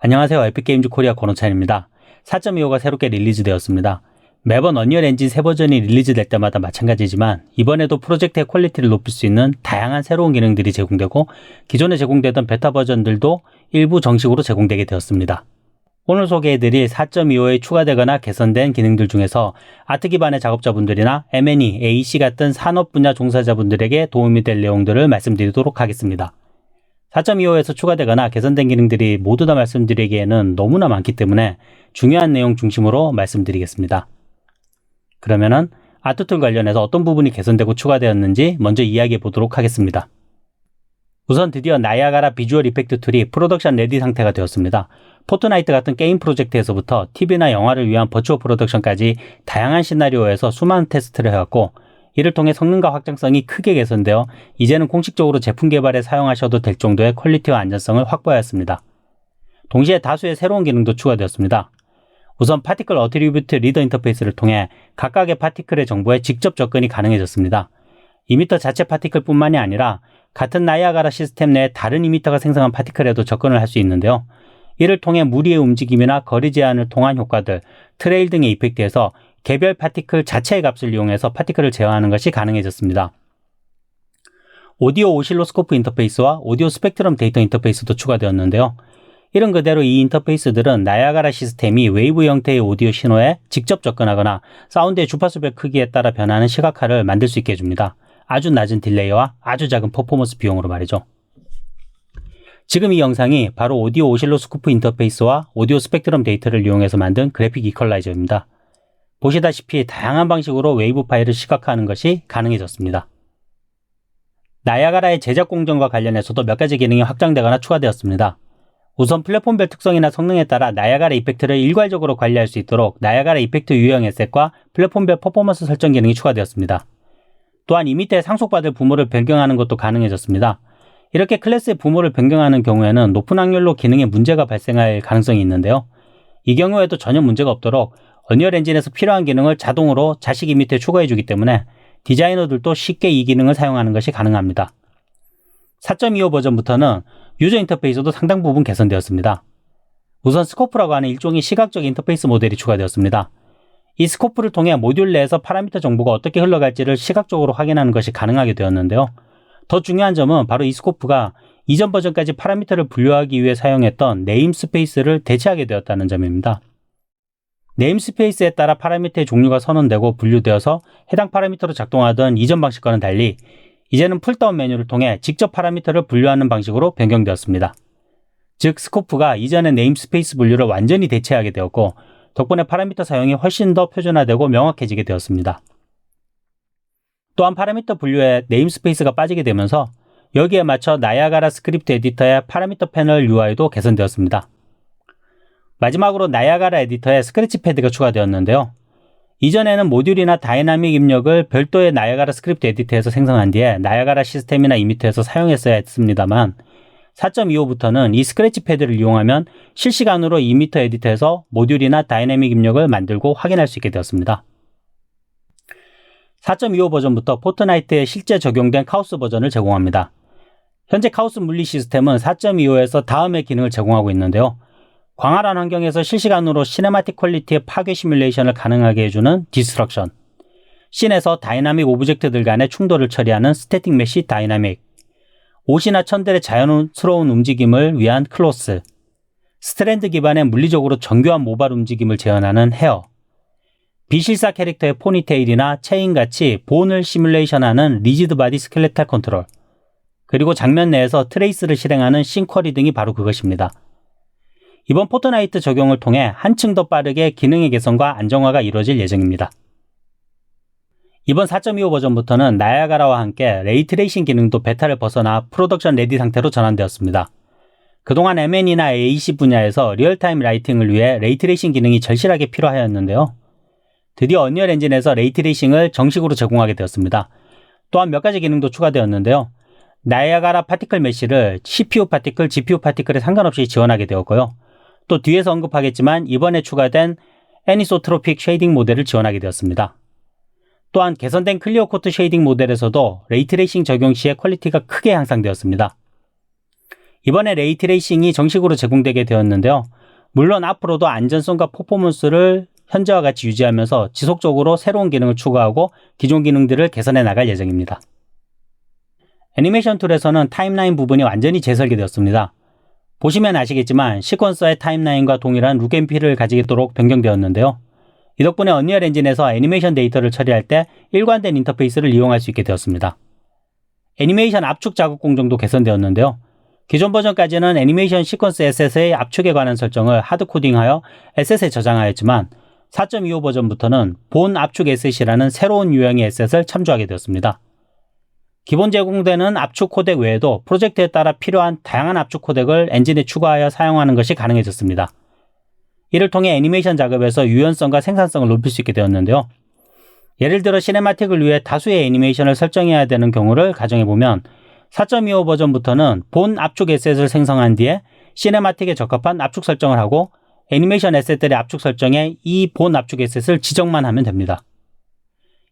안녕하세요. 에픽게임즈 코리아 권호찬입니다. 4.25가 새롭게 릴리즈되었습니다. 매번 언리얼 엔진 새 버전이 릴리즈될 때마다 마찬가지지만 이번에도 프로젝트의 퀄리티를 높일 수 있는 다양한 새로운 기능들이 제공되고 기존에 제공되던 베타 버전들도 일부 정식으로 제공되게 되었습니다. 오늘 소개해드릴 4.25에 추가되거나 개선된 기능들 중에서 아트 기반의 작업자분들이나 M&E, AEC 같은 산업 분야 종사자분들에게 도움이 될 내용들을 말씀드리도록 하겠습니다. 4.25에서 추가되거나 개선된 기능들이 모두 다 말씀드리기에는 너무나 많기 때문에 중요한 내용 중심으로 말씀드리겠습니다. 그러면은 아트툴 관련해서 어떤 부분이 개선되고 추가되었는지 먼저 이야기해 보도록 하겠습니다. 우선 드디어 나이아가라 비주얼 이펙트 툴이 프로덕션 레디 상태가 되었습니다. 포트나이트 같은 게임 프로젝트에서부터 TV나 영화를 위한 버추어 프로덕션까지 다양한 시나리오에서 수많은 테스트를 해왔고 이를 통해 성능과 확장성이 크게 개선되어 이제는 공식적으로 제품 개발에 사용하셔도 될 정도의 퀄리티와 안전성을 확보하였습니다. 동시에 다수의 새로운 기능도 추가되었습니다. 우선 파티클 어트리뷰트 리더 인터페이스를 통해 각각의 파티클의 정보에 직접 접근이 가능해졌습니다. 이미터 자체 파티클 뿐만이 아니라 같은 나이아가라 시스템 내에 다른 이미터가 생성한 파티클에도 접근을 할 수 있는데요. 이를 통해 무리의 움직임이나 거리 제한을 통한 효과들, 트레일 등의 이펙트에서 개별 파티클 자체의 값을 이용해서 파티클을 제어하는 것이 가능해졌습니다. 오디오 오실로스코프 인터페이스와 오디오 스펙트럼 데이터 인터페이스도 추가되었는데요. 이런 그대로 이 인터페이스들은 나이아가라 시스템이 웨이브 형태의 오디오 신호에 직접 접근하거나 사운드의 주파수별 크기에 따라 변하는 시각화를 만들 수 있게 해줍니다. 아주 낮은 딜레이와 아주 작은 퍼포먼스 비용으로 말이죠. 지금 이 영상이 바로 오디오 오실로스코프 인터페이스와 오디오 스펙트럼 데이터를 이용해서 만든 그래픽 이퀄라이저입니다. 보시다시피 다양한 방식으로 웨이브 파일을 시각화하는 것이 가능해졌습니다. 나이아가라의 제작 공정과 관련해서도 몇 가지 기능이 확장되거나 추가되었습니다. 우선 플랫폼별 특성이나 성능에 따라 나이아가라 이펙트를 일괄적으로 관리할 수 있도록 나이아가라 이펙트 유형 에셋과 플랫폼별 퍼포먼스 설정 기능이 추가되었습니다. 또한 이미터에 상속받을 부모를 변경하는 것도 가능해졌습니다. 이렇게 클래스의 부모를 변경하는 경우에는 높은 확률로 기능에 문제가 발생할 가능성이 있는데요. 이 경우에도 전혀 문제가 없도록 언리얼 엔진에서 필요한 기능을 자동으로 자식 이미터에 추가해주기 때문에 디자이너들도 쉽게 이 기능을 사용하는 것이 가능합니다. 4.25 버전부터는 유저 인터페이스도 상당 부분 개선되었습니다. 우선 스코프라고 하는 일종의 시각적 인터페이스 모델이 추가되었습니다. 이 스코프를 통해 모듈 내에서 파라미터 정보가 어떻게 흘러갈지를 시각적으로 확인하는 것이 가능하게 되었는데요. 더 중요한 점은 바로 이 스코프가 이전 버전까지 파라미터를 분류하기 위해 사용했던 네임스페이스를 대체하게 되었다는 점입니다. 네임스페이스에 따라 파라미터의 종류가 선언되고 분류되어서 해당 파라미터로 작동하던 이전 방식과는 달리 이제는 풀다운 메뉴를 통해 직접 파라미터를 분류하는 방식으로 변경되었습니다. 즉 스코프가 이전의 네임스페이스 분류를 완전히 대체하게 되었고 덕분에 파라미터 사용이 훨씬 더 표준화되고 명확해지게 되었습니다. 또한 파라미터 분류에 네임스페이스가 빠지게 되면서 여기에 맞춰 나이아가라 스크립트 에디터의 파라미터 패널 UI도 개선되었습니다. 마지막으로 나이아가라 에디터에 스크래치 패드가 추가되었는데요. 이전에는 모듈이나 다이나믹 입력을 별도의 나이아가라 스크립트 에디터에서 생성한 뒤에 나이아가라 시스템이나 이미터에서 사용했어야 했습니다만 4.25부터는 이 스크래치 패드를 이용하면 실시간으로 이미터 에디터에서 모듈이나 다이나믹 입력을 만들고 확인할 수 있게 되었습니다. 4.25 버전부터 포트나이트에 실제 적용된 카오스 버전을 제공합니다. 현재 카오스 물리 시스템은 4.25에서 다음의 기능을 제공하고 있는데요. 광활한 환경에서 실시간으로 시네마틱 퀄리티의 파괴 시뮬레이션을 가능하게 해주는 디스트럭션, 씬에서 다이나믹 오브젝트들 간의 충돌을 처리하는 스태틱 메시 다이나믹, 옷이나 천들의 자연스러운 움직임을 위한 클로스, 스트랜드 기반의 물리적으로 정교한 모발 움직임을 재현하는 헤어, 비실사 캐릭터의 포니테일이나 체인같이 본을 시뮬레이션하는 리지드 바디 스켈레탈 컨트롤, 그리고 장면 내에서 트레이스를 실행하는 씬 쿼리 등이 바로 그것입니다. 이번 포트나이트 적용을 통해 한층 더 빠르게 기능의 개선과 안정화가 이루어질 예정입니다. 이번 4.25 버전부터는 나이아가라와 함께 레이트레이싱 기능도 베타를 벗어나 프로덕션 레디 상태로 전환되었습니다. 그동안 M&E나 AEC 분야에서 리얼타임 라이팅을 위해 레이트레이싱 기능이 절실하게 필요하였는데요. 드디어 언리얼 엔진에서 레이트레이싱을 정식으로 제공하게 되었습니다. 또한 몇 가지 기능도 추가되었는데요. 나이아가라 파티클 메쉬를 CPU 파티클, GPU 파티클에 상관없이 지원하게 되었고요. 또 뒤에서 언급하겠지만 이번에 추가된 애니소트로픽 쉐이딩 모델을 지원하게 되었습니다. 또한 개선된 클리어 코트 쉐이딩 모델에서도 레이트레이싱 적용 시에 퀄리티가 크게 향상되었습니다. 이번에 레이트레이싱이 정식으로 제공되게 되었는데요. 물론 앞으로도 안전성과 퍼포먼스를 현재와 같이 유지하면서 지속적으로 새로운 기능을 추가하고 기존 기능들을 개선해 나갈 예정입니다. 애니메이션 툴에서는 타임라인 부분이 완전히 재설계되었습니다. 보시면 아시겠지만 시퀀서의 타임라인과 동일한 룩앤필을 가지도록 변경되었는데요. 이 덕분에 언리얼 엔진에서 애니메이션 데이터를 처리할 때 일관된 인터페이스를 이용할 수 있게 되었습니다. 애니메이션 압축 자극 공정도 개선되었는데요. 기존 버전까지는 애니메이션 시퀀스 에셋의 압축에 관한 설정을 하드코딩하여 에셋에 저장하였지만 4.25 버전부터는 본 압축 에셋이라는 새로운 유형의 에셋을 참조하게 되었습니다. 기본 제공되는 압축 코덱 외에도 프로젝트에 따라 필요한 다양한 압축 코덱을 엔진에 추가하여 사용하는 것이 가능해졌습니다. 이를 통해 애니메이션 작업에서 유연성과 생산성을 높일 수 있게 되었는데요. 예를 들어 시네마틱을 위해 다수의 애니메이션을 설정해야 되는 경우를 가정해보면 4.25 버전부터는 본 압축 에셋을 생성한 뒤에 시네마틱에 적합한 압축 설정을 하고 애니메이션 에셋들의 압축 설정에 이 본 압축 에셋을 지정만 하면 됩니다.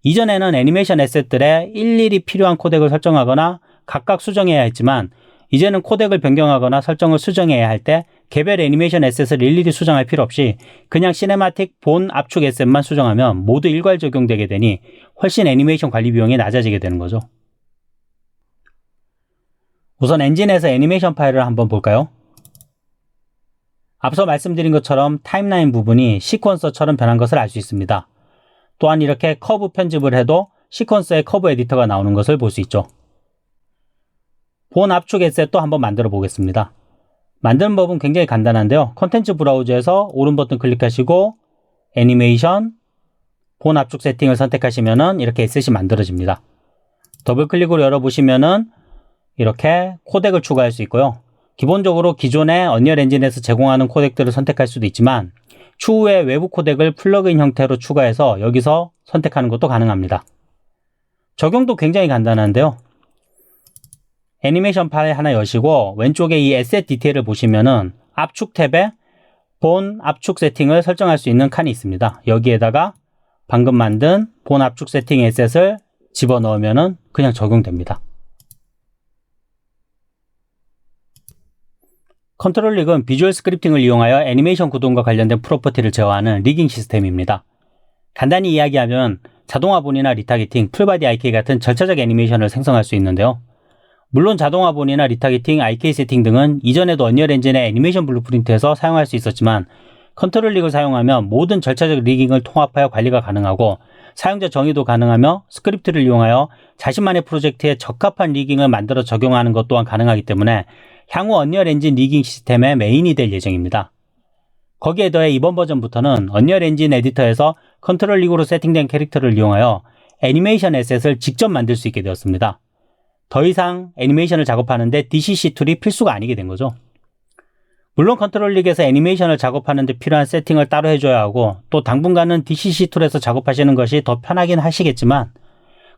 이전에는 애니메이션 에셋들에 일일이 필요한 코덱을 설정하거나 각각 수정해야 했지만 이제는 코덱을 변경하거나 설정을 수정해야 할 때 개별 애니메이션 에셋을 일일이 수정할 필요 없이 그냥 시네마틱 본 압축 에셋만 수정하면 모두 일괄 적용되게 되니 훨씬 애니메이션 관리 비용이 낮아지게 되는 거죠. 우선 엔진에서 애니메이션 파일을 한번 볼까요? 앞서 말씀드린 것처럼 타임라인 부분이 시퀀서처럼 변한 것을 알 수 있습니다. 또한 이렇게 커브 편집을 해도 시퀀서의 커브 에디터가 나오는 것을 볼 수 있죠. 본 압축 에셋도 한번 만들어 보겠습니다. 만드는 법은 굉장히 간단한데요. 컨텐츠 브라우저에서 오른 버튼 클릭하시고 애니메이션, 본 압축 세팅을 선택하시면은 이렇게 에셋이 만들어집니다. 더블 클릭으로 열어보시면은 이렇게 코덱을 추가할 수 있고요. 기본적으로 기존의 언리얼 엔진에서 제공하는 코덱들을 선택할 수도 있지만 추후에 외부 코덱을 플러그인 형태로 추가해서 여기서 선택하는 것도 가능합니다. 적용도 굉장히 간단한데요. 애니메이션 파일 하나 여시고 왼쪽에 이 에셋 디테일을 보시면은 압축 탭에 본 압축 세팅을 설정할 수 있는 칸이 있습니다. 여기에다가 방금 만든 본 압축 세팅 에셋을 집어넣으면은 그냥 적용됩니다. 컨트롤 릭은 비주얼 스크립팅을 이용하여 애니메이션 구동과 관련된 프로퍼티를 제어하는 리깅 시스템입니다. 간단히 이야기하면 자동화본이나 리타게팅, 풀바디 IK 같은 절차적 애니메이션을 생성할 수 있는데요. 물론 자동화본이나 리타게팅, IK 세팅 등은 이전에도 언리얼 엔진의 애니메이션 블루프린트에서 사용할 수 있었지만 컨트롤 릭을 사용하면 모든 절차적 리깅을 통합하여 관리가 가능하고 사용자 정의도 가능하며 스크립트를 이용하여 자신만의 프로젝트에 적합한 리깅을 만들어 적용하는 것 또한 가능하기 때문에 향후 언리얼 엔진 리깅 시스템의 메인이 될 예정입니다. 거기에 더해 이번 버전부터는 언리얼 엔진 에디터에서 컨트롤 릭으로 세팅된 캐릭터를 이용하여 애니메이션 에셋을 직접 만들 수 있게 되었습니다. 더 이상 애니메이션을 작업하는데 DCC 툴이 필수가 아니게 된 거죠. 물론 컨트롤 릭에서 애니메이션을 작업하는 데 필요한 세팅을 따로 해줘야 하고 또 당분간은 DCC 툴에서 작업하시는 것이 더 편하긴 하시겠지만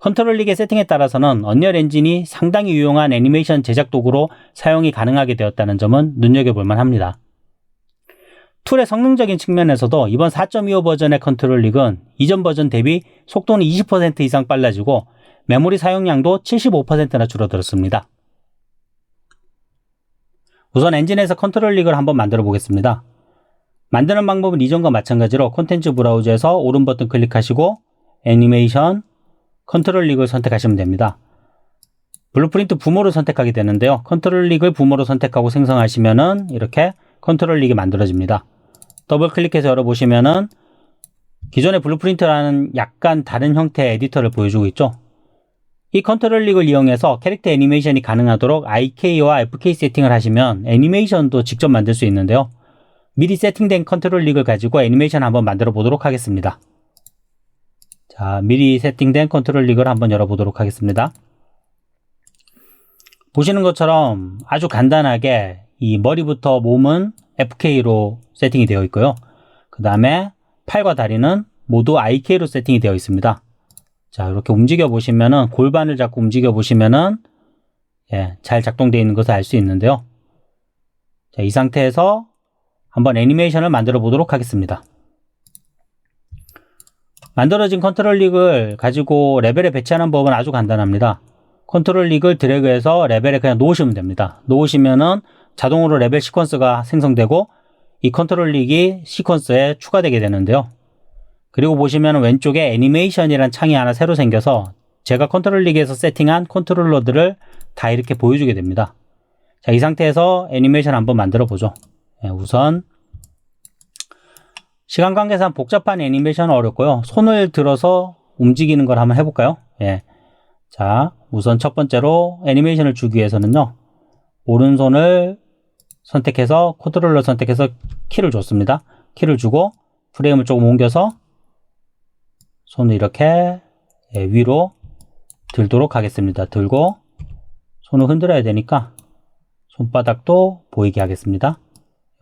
컨트롤 릭의 세팅에 따라서는 언리얼 엔진이 상당히 유용한 애니메이션 제작 도구로 사용이 가능하게 되었다는 점은 눈여겨볼 만합니다. 툴의 성능적인 측면에서도 이번 4.25 버전의 컨트롤 릭은 이전 버전 대비 속도는 20% 이상 빨라지고 메모리 사용량도 75%나 줄어들었습니다. 우선 엔진에서 컨트롤 릭을 한번 만들어 보겠습니다. 만드는 방법은 이전과 마찬가지로 콘텐츠 브라우저에서 오른 버튼 클릭하시고 애니메이션, 컨트롤 릭을 선택하시면 됩니다. 블루프린트 부모를 선택하게 되는데요. 컨트롤 릭을 부모로 선택하고 생성하시면은 이렇게 컨트롤 릭이 만들어집니다. 더블 클릭해서 열어보시면은 기존의 블루프린트라는 약간 다른 형태의 에디터를 보여주고 있죠. 이 컨트롤 릭을 이용해서 캐릭터 애니메이션이 가능하도록 IK와 FK 세팅을 하시면 애니메이션도 직접 만들 수 있는데요. 미리 세팅된 컨트롤 릭을 가지고 애니메이션 한번 만들어 보도록 하겠습니다. 자, 미리 세팅된 컨트롤 릭을 한번 열어보도록 하겠습니다. 보시는 것처럼 아주 간단하게 이 머리부터 몸은 FK로 세팅이 되어 있고요. 그 다음에 팔과 다리는 모두 IK로 세팅이 되어 있습니다. 자, 이렇게 움직여 보시면은 골반을 잡고 움직여 보시면은 잘 작동되어 있는 것을 알 수 있는데요. 자, 이 상태에서 한번 애니메이션을 만들어 보도록 하겠습니다. 만들어진 컨트롤 릭을 가지고 레벨에 배치하는 법은 아주 간단합니다. 컨트롤 릭을 드래그해서 레벨에 그냥 놓으시면 됩니다. 놓으시면은 자동으로 레벨 시퀀스가 생성되고 이 컨트롤 릭이 시퀀스에 추가되게 되는데요. 그리고 보시면 왼쪽에 애니메이션이란 창이 하나 새로 생겨서 제가 컨트롤 릭에서 세팅한 컨트롤러들을 다 이렇게 보여주게 됩니다. 자, 이 상태에서 애니메이션 한번 만들어 보죠. 우선 시간 관계상 복잡한 애니메이션은 어렵고요. 손을 들어서 움직이는 걸 한번 해볼까요? 자, 우선 첫 번째로 애니메이션을 주기 위해서는요. 오른손을 선택해서 컨트롤러 선택해서 키를 줬습니다. 키를 주고 프레임을 조금 옮겨서 손을 이렇게 위로 들도록 하겠습니다. 들고 손을 흔들어야 되니까 손바닥도 보이게 하겠습니다.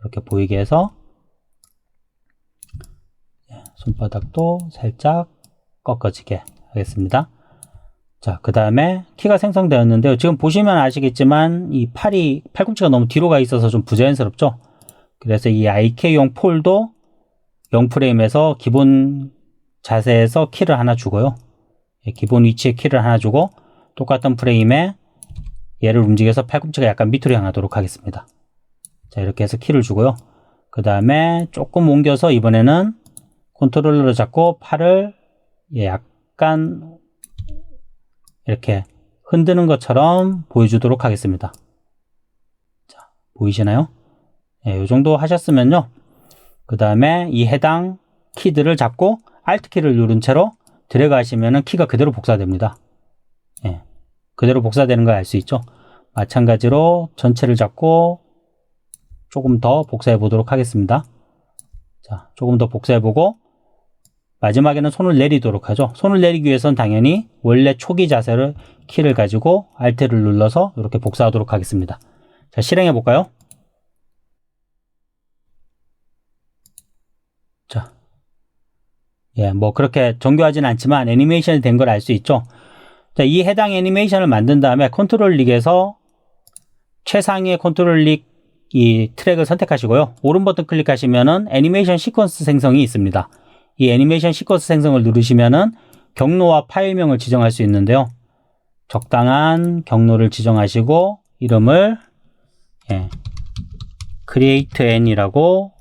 이렇게 보이게 해서 손바닥도 살짝 꺾어지게 하겠습니다. 자, 그 다음에 키가 생성되었는데요. 지금 보시면 아시겠지만 이 팔꿈치가 너무 뒤로 가 있어서 좀 부자연스럽죠. 그래서 이 IK용 폴도 0프레임에서 기본 자세에서 키를 하나 주고요. 기본 위치에 키를 하나 주고 똑같은 프레임에 얘를 움직여서 팔꿈치가 약간 밑으로 향하도록 하겠습니다. 자, 이렇게 해서 키를 주고요. 그 다음에 조금 옮겨서 이번에는 컨트롤러를 잡고 팔을 약간 이렇게 흔드는 것처럼 보여주도록 하겠습니다. 자, 보이시나요? 이 정도 하셨으면요. 그 다음에 이 해당 키들을 잡고 Alt 키를 누른 채로 드래그 하시면은 키가 그대로 복사됩니다. 그대로 복사되는 걸 알 수 있죠. 마찬가지로 전체를 잡고 조금 더 복사해 보도록 하겠습니다. 자, 조금 더 복사해 보고 마지막에는 손을 내리도록 하죠. 손을 내리기 위해서는 당연히 원래 초기 자세를 키를 가지고 Alt를 눌러서 이렇게 복사하도록 하겠습니다. 자, 실행해 볼까요? 자, 뭐 그렇게 정교하진 않지만 애니메이션이 된 걸 알 수 있죠. 자, 이 해당 애니메이션을 만든 다음에 컨트롤 릭에서 최상위의 컨트롤 릭 이 트랙을 선택하시고요. 오른 버튼 클릭하시면은 애니메이션 시퀀스 생성이 있습니다. 이 애니메이션 시퀀스 생성을 누르시면은 경로와 파일명을 지정할 수 있는데요. 적당한 경로를 지정하시고 이름을 create n이라고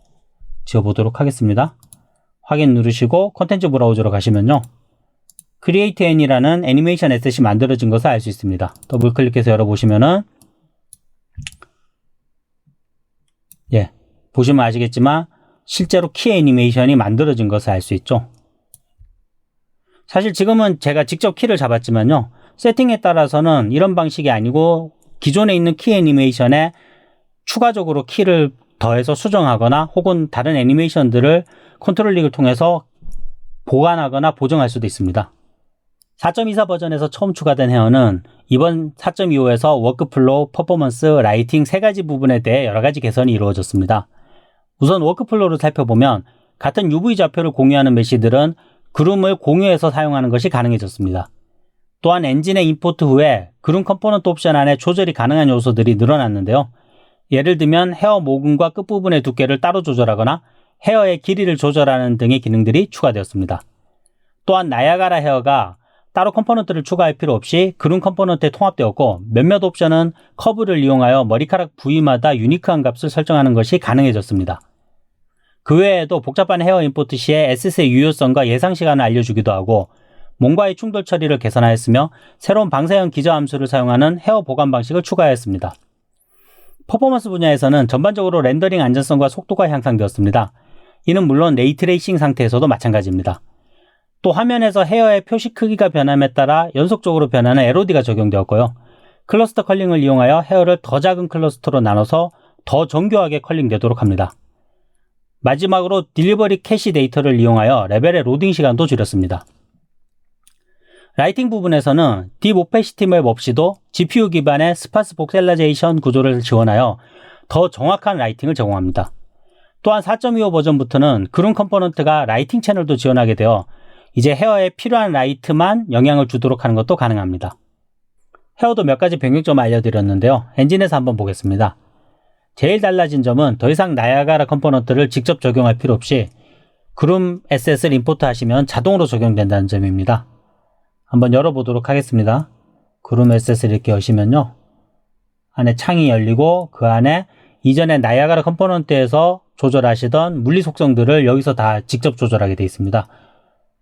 지어보도록 하겠습니다. 확인 누르시고 콘텐츠 브라우저로 가시면요. create n이라는 애니메이션 에셋이 만들어진 것을 알 수 있습니다. 더블 클릭해서 열어보시면은 보시면 아시겠지만 실제로 키 애니메이션이 만들어진 것을 알 수 있죠. 사실 지금은 제가 직접 키를 잡았지만요. 세팅에 따라서는 이런 방식이 아니고 기존에 있는 키 애니메이션에 추가적으로 키를 더해서 수정하거나 혹은 다른 애니메이션들을 컨트롤 릭을 통해서 보완하거나 보정할 수도 있습니다. 4.24 버전에서 처음 추가된 헤어는 이번 4.25에서 워크플로우, 퍼포먼스, 라이팅 세 가지 부분에 대해 여러 가지 개선이 이루어졌습니다. 우선 워크플로우를 살펴보면 같은 UV 좌표를 공유하는 메시들은 그룸을 공유해서 사용하는 것이 가능해졌습니다. 또한 엔진의 임포트 후에 그룸 컴포넌트 옵션 안에 조절이 가능한 요소들이 늘어났는데요. 예를 들면 헤어 모근과 끝부분의 두께를 따로 조절하거나 헤어의 길이를 조절하는 등의 기능들이 추가되었습니다. 또한 나야가라 헤어가 따로 컴포넌트를 추가할 필요 없이 그룸 컴포넌트에 통합되었고 몇몇 옵션은 커브를 이용하여 머리카락 부위마다 유니크한 값을 설정하는 것이 가능해졌습니다. 그 외에도 복잡한 헤어 임포트 시에 에셋의 유효성과 예상 시간을 알려주기도 하고 몸과의 충돌 처리를 개선하였으며 새로운 방사형 기저 함수를 사용하는 헤어 보관 방식을 추가하였습니다. 퍼포먼스 분야에서는 전반적으로 렌더링 안전성과 속도가 향상되었습니다. 이는 물론 레이트레이싱 상태에서도 마찬가지입니다. 또 화면에서 헤어의 표시 크기가 변함에 따라 연속적으로 변하는 LOD가 적용되었고요. 클러스터 컬링을 이용하여 헤어를 더 작은 클러스터로 나눠서 더 정교하게 컬링되도록 합니다. 마지막으로 딜리버리 캐시 데이터를 이용하여 레벨의 로딩 시간도 줄였습니다. 라이팅 부분에서는 딥 오페시티 맵 없이도 GPU 기반의 스파스 복셀라제이션 구조를 지원하여 더 정확한 라이팅을 제공합니다. 또한 4.25 버전부터는 그룸 컴포넌트가 라이팅 채널도 지원하게 되어 이제 헤어에 필요한 라이트만 영향을 주도록 하는 것도 가능합니다. 헤어도 몇 가지 변경점을 알려드렸는데요. 엔진에서 한번 보겠습니다. 제일 달라진 점은 더 이상 나야가라 컴포넌트를 직접 적용할 필요 없이 그룸 에셋을 임포트 하시면 자동으로 적용된다는 점입니다. 한번 열어보도록 하겠습니다. 그룸 에셋을 이렇게 여시면요. 안에 창이 열리고 그 안에 이전에 나이아가라 컴포넌트에서 조절하시던 물리 속성들을 여기서 다 직접 조절하게 되어 있습니다.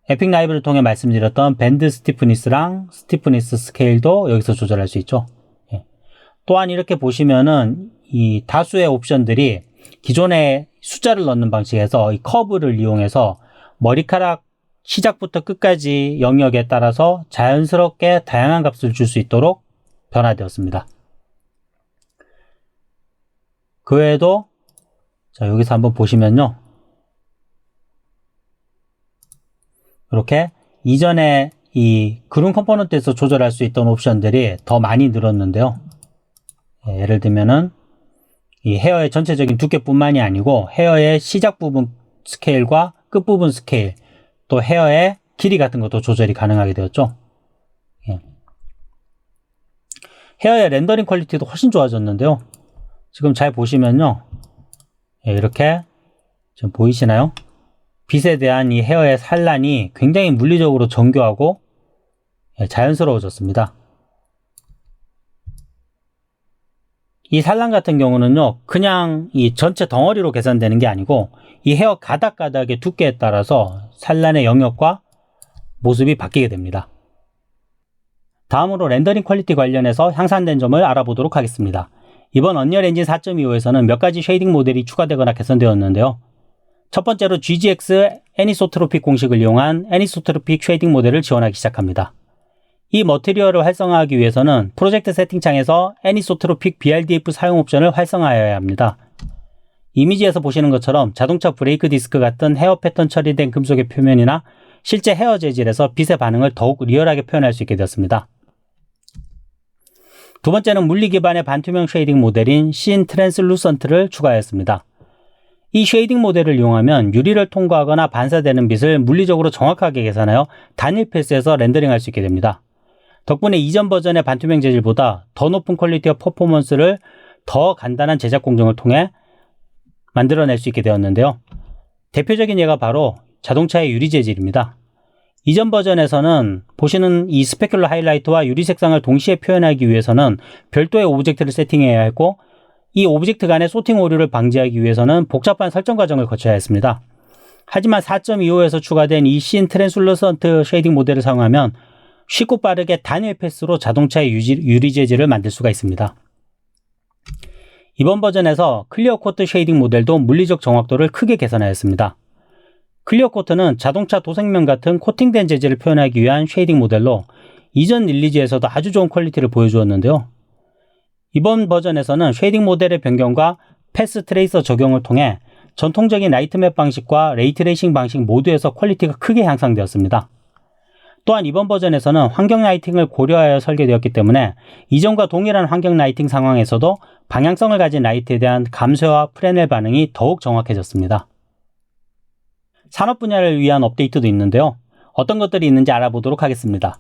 에픽 라이브를 통해 말씀드렸던 밴드 스티프니스랑 스티프니스 스케일도 여기서 조절할 수 있죠. 예. 또한 이렇게 보시면은 이 다수의 옵션들이 기존에 숫자를 넣는 방식에서 이 커브를 이용해서 머리카락 시작부터 끝까지 영역에 따라서 자연스럽게 다양한 값을 줄 수 있도록 변화되었습니다. 그 외에도 자, 여기서 한번 보시면요. 이렇게 이전에 이 그룹 컴포넌트에서 조절할 수 있던 옵션들이 더 많이 늘었는데요. 예를 들면은 이 헤어의 전체적인 두께뿐만이 아니고 헤어의 시작 부분 스케일과 끝 부분 스케일, 또 헤어의 길이 같은 것도 조절이 가능하게 되었죠. 예. 헤어의 렌더링 퀄리티도 훨씬 좋아졌는데요. 지금 잘 보시면요. 예, 이렇게 지금 보이시나요? 빛에 대한 이 헤어의 산란이 굉장히 물리적으로 정교하고 예, 자연스러워졌습니다. 이 산란 같은 경우는요, 그냥 이 전체 덩어리로 계산되는 게 아니고 이 헤어 가닥가닥의 두께에 따라서 산란의 영역과 모습이 바뀌게 됩니다. 다음으로 렌더링 퀄리티 관련해서 향상된 점을 알아보도록 하겠습니다. 이번 언리얼 엔진 4.25에서는 몇 가지 쉐이딩 모델이 추가되거나 개선되었는데요. 첫 번째로 GGX 애니소트로픽 공식을 이용한 애니소트로픽 쉐이딩 모델을 지원하기 시작합니다. 이 머티리얼을 활성화하기 위해서는 프로젝트 세팅창에서 애니소트로픽 BRDF 사용 옵션을 활성화해야 합니다. 이미지에서 보시는 것처럼 자동차 브레이크 디스크 같은 헤어 패턴 처리된 금속의 표면이나 실제 헤어 재질에서 빛의 반응을 더욱 리얼하게 표현할 수 있게 되었습니다. 두 번째는 물리 기반의 반투명 쉐이딩 모델인 신 트랜슬루선트를 추가하였습니다. 이 쉐이딩 모델을 이용하면 유리를 통과하거나 반사되는 빛을 물리적으로 정확하게 계산하여 단일 패스에서 렌더링할 수 있게 됩니다. 덕분에 이전 버전의 반투명 재질보다 더 높은 퀄리티와 퍼포먼스를 더 간단한 제작 공정을 통해 만들어낼 수 있게 되었는데요. 대표적인 예가 바로 자동차의 유리 재질입니다. 이전 버전에서는 보시는 이 스페큘러 하이라이트와 유리 색상을 동시에 표현하기 위해서는 별도의 오브젝트를 세팅해야 했고, 이 오브젝트 간의 소팅 오류를 방지하기 위해서는 복잡한 설정 과정을 거쳐야 했습니다. 하지만 4.25에서 추가된 이 신 트랜슬루선트 쉐이딩 모델을 사용하면 쉽고 빠르게 단일 패스로 자동차의 유리 재질을 만들 수가 있습니다. 이번 버전에서 클리어 코트 쉐이딩 모델도 물리적 정확도를 크게 개선하였습니다. 클리어 코트는 자동차 도색면 같은 코팅된 재질을 표현하기 위한 쉐이딩 모델로 이전 릴리즈에서도 아주 좋은 퀄리티를 보여주었는데요. 이번 버전에서는 쉐이딩 모델의 변경과 패스 트레이서 적용을 통해 전통적인 라이트맵 방식과 레이트레이싱 방식 모두에서 퀄리티가 크게 향상되었습니다. 또한 이번 버전에서는 환경 라이팅을 고려하여 설계되었기 때문에 이전과 동일한 환경 라이팅 상황에서도 방향성을 가진 라이트에 대한 감쇄와 프레넬 반응이 더욱 정확해졌습니다. 산업 분야를 위한 업데이트도 있는데요. 어떤 것들이 있는지 알아보도록 하겠습니다.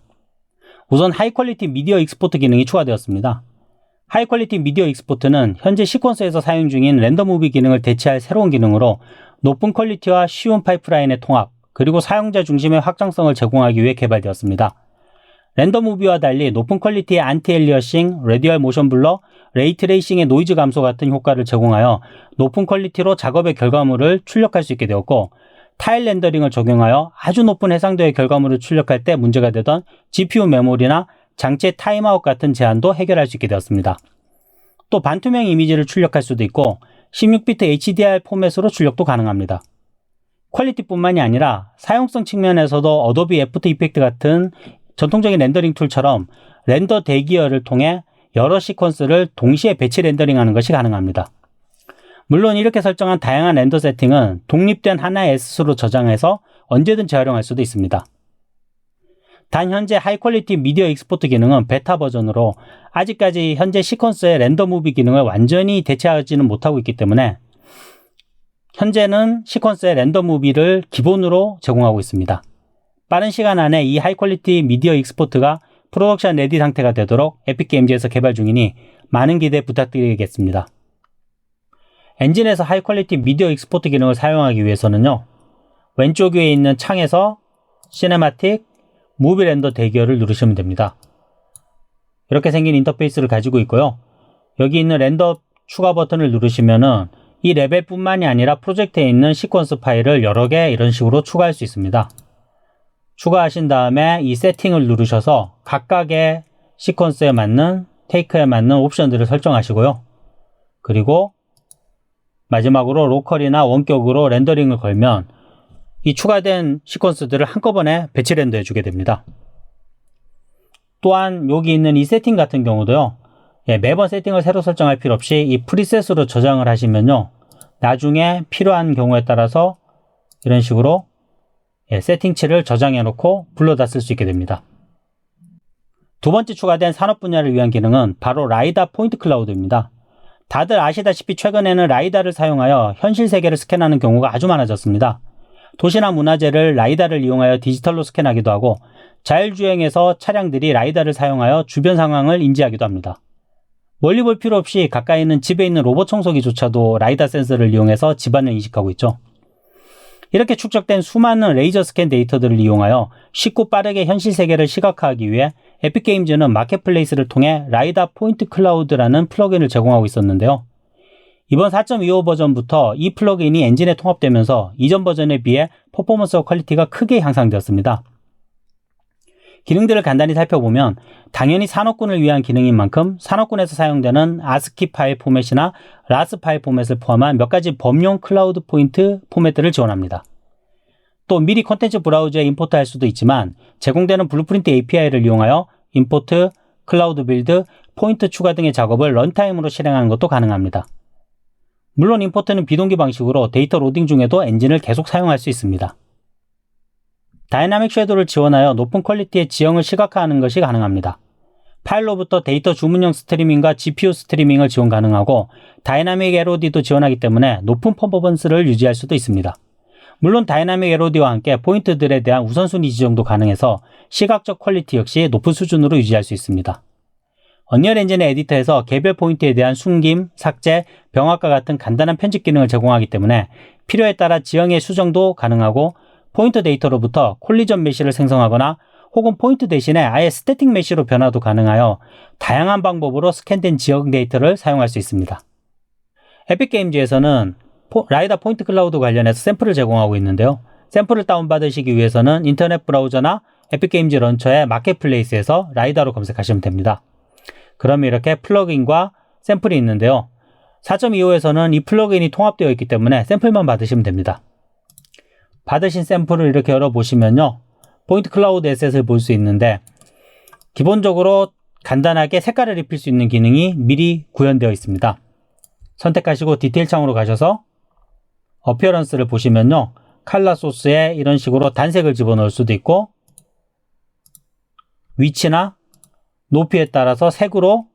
우선 하이 퀄리티 미디어 익스포트 기능이 추가되었습니다. 하이 퀄리티 미디어 익스포트는 현재 시퀀서에서 사용 중인 렌더 무비 기능을 대체할 새로운 기능으로 높은 퀄리티와 쉬운 파이프라인의 통합, 그리고 사용자 중심의 확장성을 제공하기 위해 개발되었습니다. 렌더 무비와 달리 높은 퀄리티의 안티 엘리어싱, 레디얼 모션 블러, 레이트레이싱의 노이즈 감소 같은 효과를 제공하여 높은 퀄리티로 작업의 결과물을 출력할 수 있게 되었고, 타일 렌더링을 적용하여 아주 높은 해상도의 결과물을 출력할 때 문제가 되던 GPU 메모리나 장치의 타임아웃 같은 제한도 해결할 수 있게 되었습니다. 또 반투명 이미지를 출력할 수도 있고 16비트 HDR 포맷으로 출력도 가능합니다. 퀄리티뿐만이 아니라 사용성 측면에서도 어도비 애프터 이펙트 같은 전통적인 렌더링 툴처럼 렌더 대기열을 통해 여러 시퀀스를 동시에 배치 렌더링하는 것이 가능합니다. 물론 이렇게 설정한 다양한 렌더 세팅은 독립된 하나의 S로 저장해서 언제든 재활용할 수도 있습니다. 단 현재 하이 퀄리티 미디어 익스포트 기능은 베타 버전으로 아직까지 현재 시퀀스의 렌더 무비 기능을 완전히 대체하지는 못하고 있기 때문에 현재는 시퀀스의 렌더 무비를 기본으로 제공하고 있습니다. 빠른 시간 안에 이 하이 퀄리티 미디어 익스포트가 프로덕션 레디 상태가 되도록 에픽게임즈에서 개발 중이니 많은 기대 부탁드리겠습니다. 엔진에서 하이 퀄리티 미디어 익스포트 기능을 사용하기 위해서는요, 왼쪽 위에 있는 창에서 시네마틱, 무비 렌더 대기열을 누르시면 됩니다. 이렇게 생긴 인터페이스를 가지고 있고요. 여기 있는 렌더 추가 버튼을 누르시면은 이 레벨뿐만이 아니라 프로젝트에 있는 시퀀스 파일을 여러 개 이런 식으로 추가할 수 있습니다. 추가하신 다음에 이 세팅을 누르셔서 각각의 시퀀스에 맞는 테이크에 맞는 옵션들을 설정하시고요. 그리고 마지막으로 로컬이나 원격으로 렌더링을 걸면 이 추가된 시퀀스들을 한꺼번에 배치 렌더해 주게 됩니다. 또한 여기 있는 이 세팅 같은 경우도요. 매번 세팅을 새로 설정할 필요 없이 이 프리셋으로 저장을 하시면요. 나중에 필요한 경우에 따라서 이런 식으로 세팅치를 저장해 놓고 불러다 쓸 수 있게 됩니다. 두 번째 추가된 산업 분야를 위한 기능은 바로 라이다 포인트 클라우드입니다. 다들 아시다시피 최근에는 라이다를 사용하여 현실 세계를 스캔하는 경우가 아주 많아졌습니다. 도시나 문화재를 라이다를 이용하여 디지털로 스캔하기도 하고 자율주행에서 차량들이 라이다를 사용하여 주변 상황을 인지하기도 합니다. 멀리 볼 필요 없이 가까이 있는 집에 있는 로봇 청소기조차도 라이다 센서를 이용해서 집안을 인식하고 있죠. 이렇게 축적된 수많은 레이저 스캔 데이터들을 이용하여 쉽고 빠르게 현실 세계를 시각화하기 위해 에픽게임즈는 마켓플레이스를 통해 라이다 포인트 클라우드라는 플러그인을 제공하고 있었는데요. 이번 4.25 버전부터 이 플러그인이 엔진에 통합되면서 이전 버전에 비해 퍼포먼스와 퀄리티가 크게 향상되었습니다. 기능들을 간단히 살펴보면 당연히 산업군을 위한 기능인 만큼 산업군에서 사용되는 ASCII 파일 포맷이나 RAS 파일 포맷을 포함한 몇 가지 범용 클라우드 포인트 포맷들을 지원합니다. 또 미리 콘텐츠 브라우저에 임포트할 수도 있지만 제공되는 블루프린트 API를 이용하여 임포트, 클라우드 빌드, 포인트 추가 등의 작업을 런타임으로 실행하는 것도 가능합니다. 물론 임포트는 비동기 방식으로 데이터 로딩 중에도 엔진을 계속 사용할 수 있습니다. 다이나믹 섀도우를 지원하여 높은 퀄리티의 지형을 시각화하는 것이 가능합니다. 파일로부터 데이터 주문형 스트리밍과 GPU 스트리밍을 지원 가능하고 다이나믹 LOD도 지원하기 때문에 높은 퍼포먼스를 유지할 수도 있습니다. 물론 다이나믹 LOD와 함께 포인트들에 대한 우선순위 지정도 가능해서 시각적 퀄리티 역시 높은 수준으로 유지할 수 있습니다. 언리얼 엔진의 에디터에서 개별 포인트에 대한 숨김, 삭제, 병합과 같은 간단한 편집 기능을 제공하기 때문에 필요에 따라 지형의 수정도 가능하고 포인트 데이터로부터 콜리전 메시를 생성하거나 혹은 포인트 대신에 아예 스태틱 메시로 변화도 가능하여 다양한 방법으로 스캔된 지형 데이터를 사용할 수 있습니다. 에픽게임즈에서는 라이다 포인트 클라우드 관련해서 샘플을 제공하고 있는데요. 샘플을 다운받으시기 위해서는 인터넷 브라우저나 에픽게임즈 런처의 마켓플레이스에서 라이다로 검색하시면 됩니다. 그러면 이렇게 플러그인과 샘플이 있는데요. 4.25에서는 이 플러그인이 통합되어 있기 때문에 샘플만 받으시면 됩니다. 받으신 샘플을 이렇게 열어보시면요. 포인트 클라우드 에셋을 볼 수 있는데 기본적으로 간단하게 색깔을 입힐 수 있는 기능이 미리 구현되어 있습니다. 선택하시고 디테일 창으로 가셔서 어피어런스를 보시면요. 컬러 소스에 이런 식으로 단색을 집어넣을 수도 있고 위치나 높이에 따라서 색으로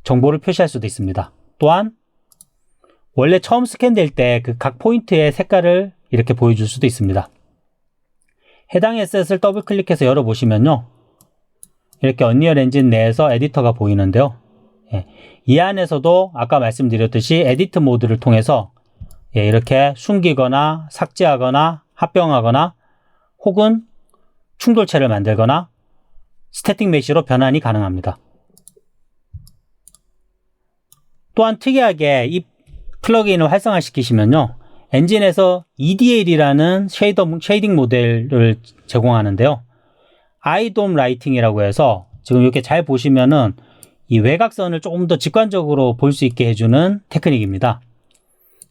정보를 표시할 수도 있습니다. 또한 원래 처음 스캔될 때 그 각 포인트의 색깔을 이렇게 보여줄 수도 있습니다. 해당 에셋을 더블 클릭해서 열어보시면요. 이렇게 언리얼 엔진 내에서 에디터가 보이는데요. 이 안에서도 아까 말씀드렸듯이 에디트 모드를 통해서 이렇게 숨기거나 삭제하거나 합병하거나 혹은 충돌체를 만들거나 스태틱 메시로 변환이 가능합니다. 또한 특이하게 이 플러그인을 활성화시키시면요. 엔진에서 EDL이라는 쉐이딩 모델을 제공하는데요. 아이돔 라이팅이라고 해서 지금 이렇게 잘 보시면은 이 외곽선을 조금 더 직관적으로 볼 수 있게 해주는 테크닉입니다.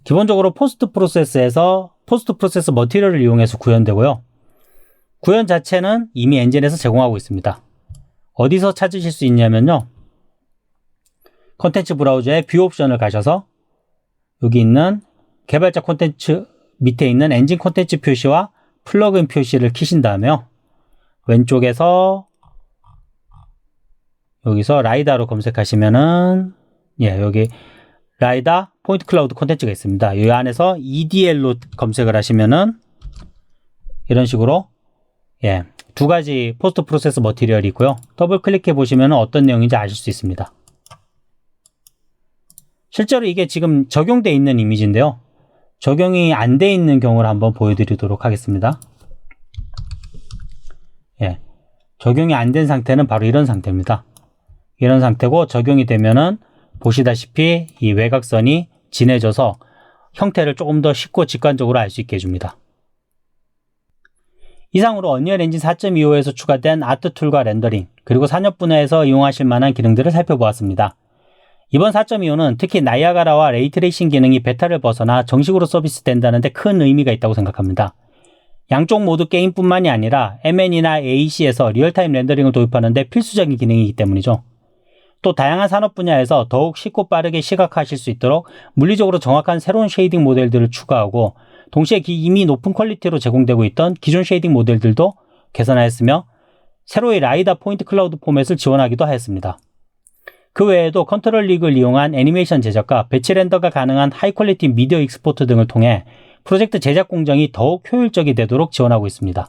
기본적으로 포스트 프로세스 머티리얼을 이용해서 구현되고요. 구현 자체는 이미 엔진에서 제공하고 있습니다. 어디서 찾으실 수 있냐면요. 콘텐츠 브라우저의 뷰 옵션을 가셔서 여기 있는 개발자 콘텐츠 밑에 있는 엔진 콘텐츠 표시와 플러그인 표시를 키신 다음에요. 왼쪽에서 여기서 라이다로 검색하시면은 여기 라이다 포인트 클라우드 콘텐츠가 있습니다. 이 안에서 EDL로 검색을 하시면은 이런 식으로 두 가지 포스트 프로세스 머티리얼이 있고요. 더블 클릭해 보시면 어떤 내용인지 아실 수 있습니다. 실제로 이게 지금 적용되어 있는 이미지인데요. 적용이 안 돼 있는 경우를 한번 보여드리도록 하겠습니다. 적용이 안 된 상태는 바로 이런 상태입니다. 이런 상태고 적용이 되면은 보시다시피 이 외곽선이 진해져서 형태를 조금 더 쉽고 직관적으로 알 수 있게 해줍니다. 이상으로 언리얼 엔진 4.25에서 추가된 아트 툴과 렌더링, 그리고 산업 분야에서 이용하실 만한 기능들을 살펴보았습니다. 이번 4.25는 특히 나이아가라와 레이트레이싱 기능이 베타를 벗어나 정식으로 서비스된다는 데 큰 의미가 있다고 생각합니다. 양쪽 모두 게임뿐만이 아니라 MN이나 AEC에서 리얼타임 렌더링을 도입하는 데 필수적인 기능이기 때문이죠. 또 다양한 산업 분야에서 더욱 쉽고 빠르게 시각화하실 수 있도록 물리적으로 정확한 새로운 쉐이딩 모델들을 추가하고, 동시에 이미 높은 퀄리티로 제공되고 있던 기존 쉐이딩 모델들도 개선하였으며 새로이 라이다 포인트 클라우드 포맷을 지원하기도 하였습니다. 그 외에도 컨트롤 리그를 이용한 애니메이션 제작과 배치 렌더가 가능한 하이 퀄리티 미디어 익스포트 등을 통해 프로젝트 제작 공정이 더욱 효율적이 되도록 지원하고 있습니다.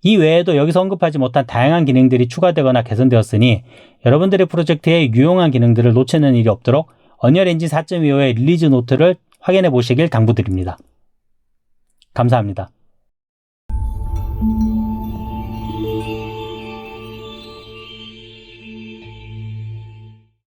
이 외에도 여기서 언급하지 못한 다양한 기능들이 추가되거나 개선되었으니 여러분들의 프로젝트에 유용한 기능들을 놓치는 일이 없도록 언리얼 엔진 4.25의 릴리즈 노트를 확인해 보시길 당부드립니다. 감사합니다.